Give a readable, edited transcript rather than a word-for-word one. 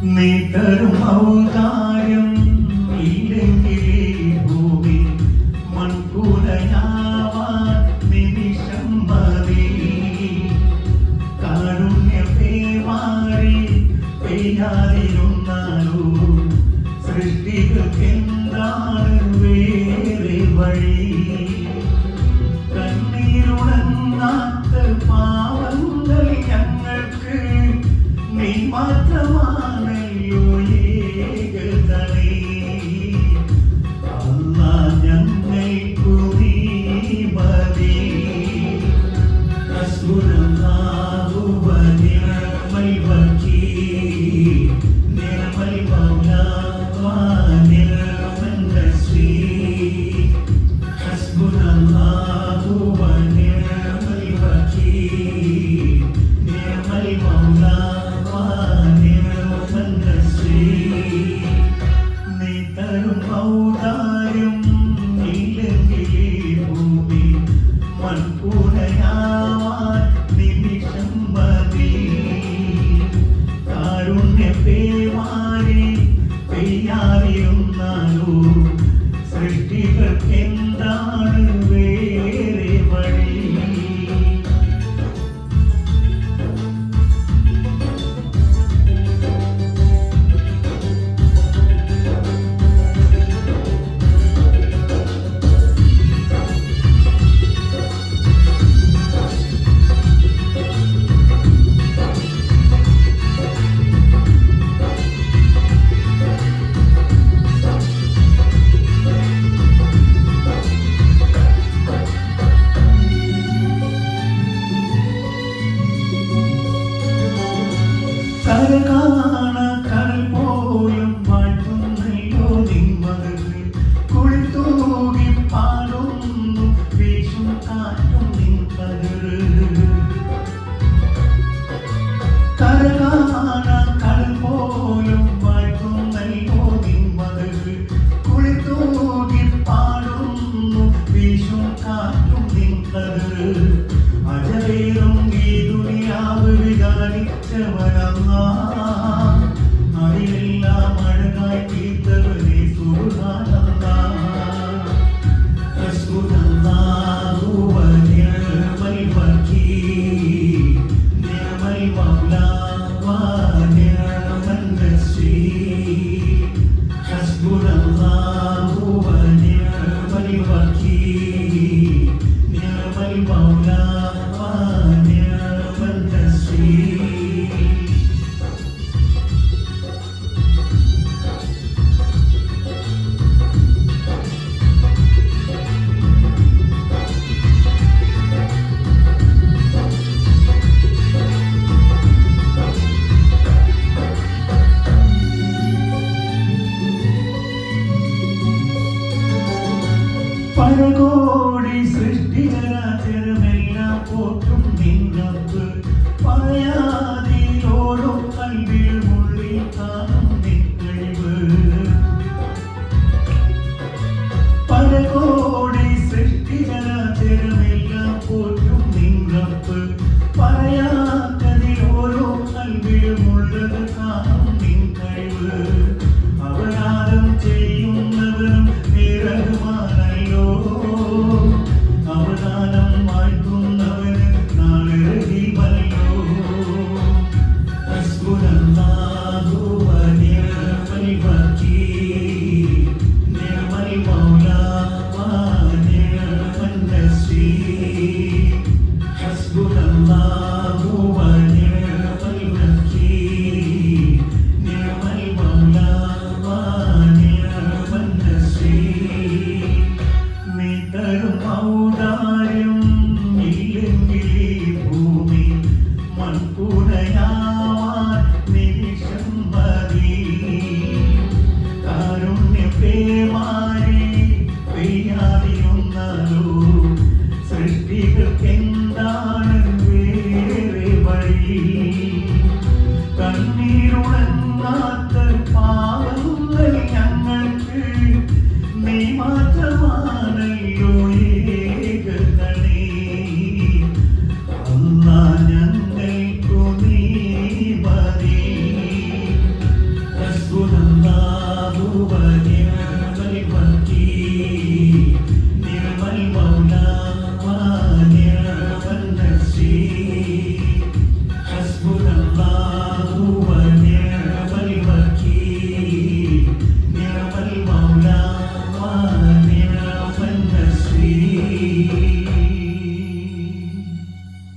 നീ തരും ഔദാര്യം ഇല്ലെങ്കിലേ ഭൂമി മൺകൂടയാവാൻ നിമിഷം മതി. കാരുണ്യമേ മാറി പെയ്യാതിരുന്നാലോ സൃഷ്ടികൾക്കെന്താണ് വേറെ വഴി? കണ്ണീരുണങ്ങാത്ത പാവങ്ങൾ ഞങ്ങൾക്ക് നീ മാത്രമാണല്ലോ ഏകതളേ. അല്ലാഹ് ഞങ്ങൾക്കു നീ മതി. ഹസ്ബുനല്ലാഹു വ നിഅമൽ വകീൽ. നിഅമൽ മൗലാ വ നിഅമൻ നസീർ. ഹസ്ബുനല്ലാഹു വ നിഅമൽ വകീൽ. നിഅമൽ മൗലാ നീ തരും ഔദാര്യം ഇല്ലെങ്കിലേ ഭൂമി മൺകൂടയാവാൻ നിമിഷം മതി. കാരുണ്യമേ മാറി പെയ്യാതിരുന്നാലോ സൃഷ്ടികൾക്കെന്താണ് വേറെ വഴി? കരകാണ കടൽ പോലും വാഴ്ത്തുന്നല്ലോ നിന്മകൾ. കുളിത്തൂകി പാടുന്നു വീശും കാറ്റും നിൻ കതിര്. കരകാണ കടൽ പോലും വാഴ്ത്തുന്നല്ലോ നിന്മകൾ. കുളിത്തൂകി പാടുന്നു വീശും കാറ്റും നിൻ കതിര്. അജവേറും ഈ ദുനിയാവ് വികാരിച്ചവനല്ലാഹ്. അതിലെല്ലാം അഴകായി തീർത്തവനെ സുബ്ഹാനല്ലാഹ്. ഹസ്ബുനല്ലാഹു വ നിഅമൽ വകീൽ. നിഅമൽ മൗലാ വ നിഅമൻ നസീർ. ഹസ്ബുനല്ലാഹു വ നിഅമൽ വകീൽ. നിഅമൽ മൗലാ പരകോടി സൃഷ്ടിചരാചരമെല്ലാം പോറ്റും നിന്നപ്പ്. പറയാതിലോടും കൽവിൽ മുള്ളിൽ കാണും നിൻ കഴിവ്. പരകോടി സൃഷ്ടിചരാചരമെല്ലാം പോറ്റും നിന്നപ്പ്. പറയാത്തതിലോരോ കൽവിൽ മുള്ളത് കാണും നിൻ കഴിവ്. അപരാധം ചെയ്യുന്നവരും നിരഹമാനല്ലോ. അവദാനം വാഴ്ത്തുന്നവന് നാളെ റഹീമല്ലോ. ഹസ്ബുനല്ലാഹു വ നിഅമൽ വകീൽ. നിഅമൽ മൗലാ വ നിഅമൻ നസീർ. ഹസ്ബുനല്ലാഹു വ നിഅമൽ വകീൽ. നിഅമൽ മൗലാ വ നിഅമൻ നസീർ. നീ തരും ഔദാര്യം ഇല്ലെങ്കിലേ ഭൂമി മൺകൂടയാവാൻ നിമിഷം മതി. കാരുണ്യമേ മാറി പെയ്യാതിരുന്നാലോ സൃഷ്ടികൾക്കെന്താണ് വേറെ വഴി? കണ്ണീരുണങ്ങാൻ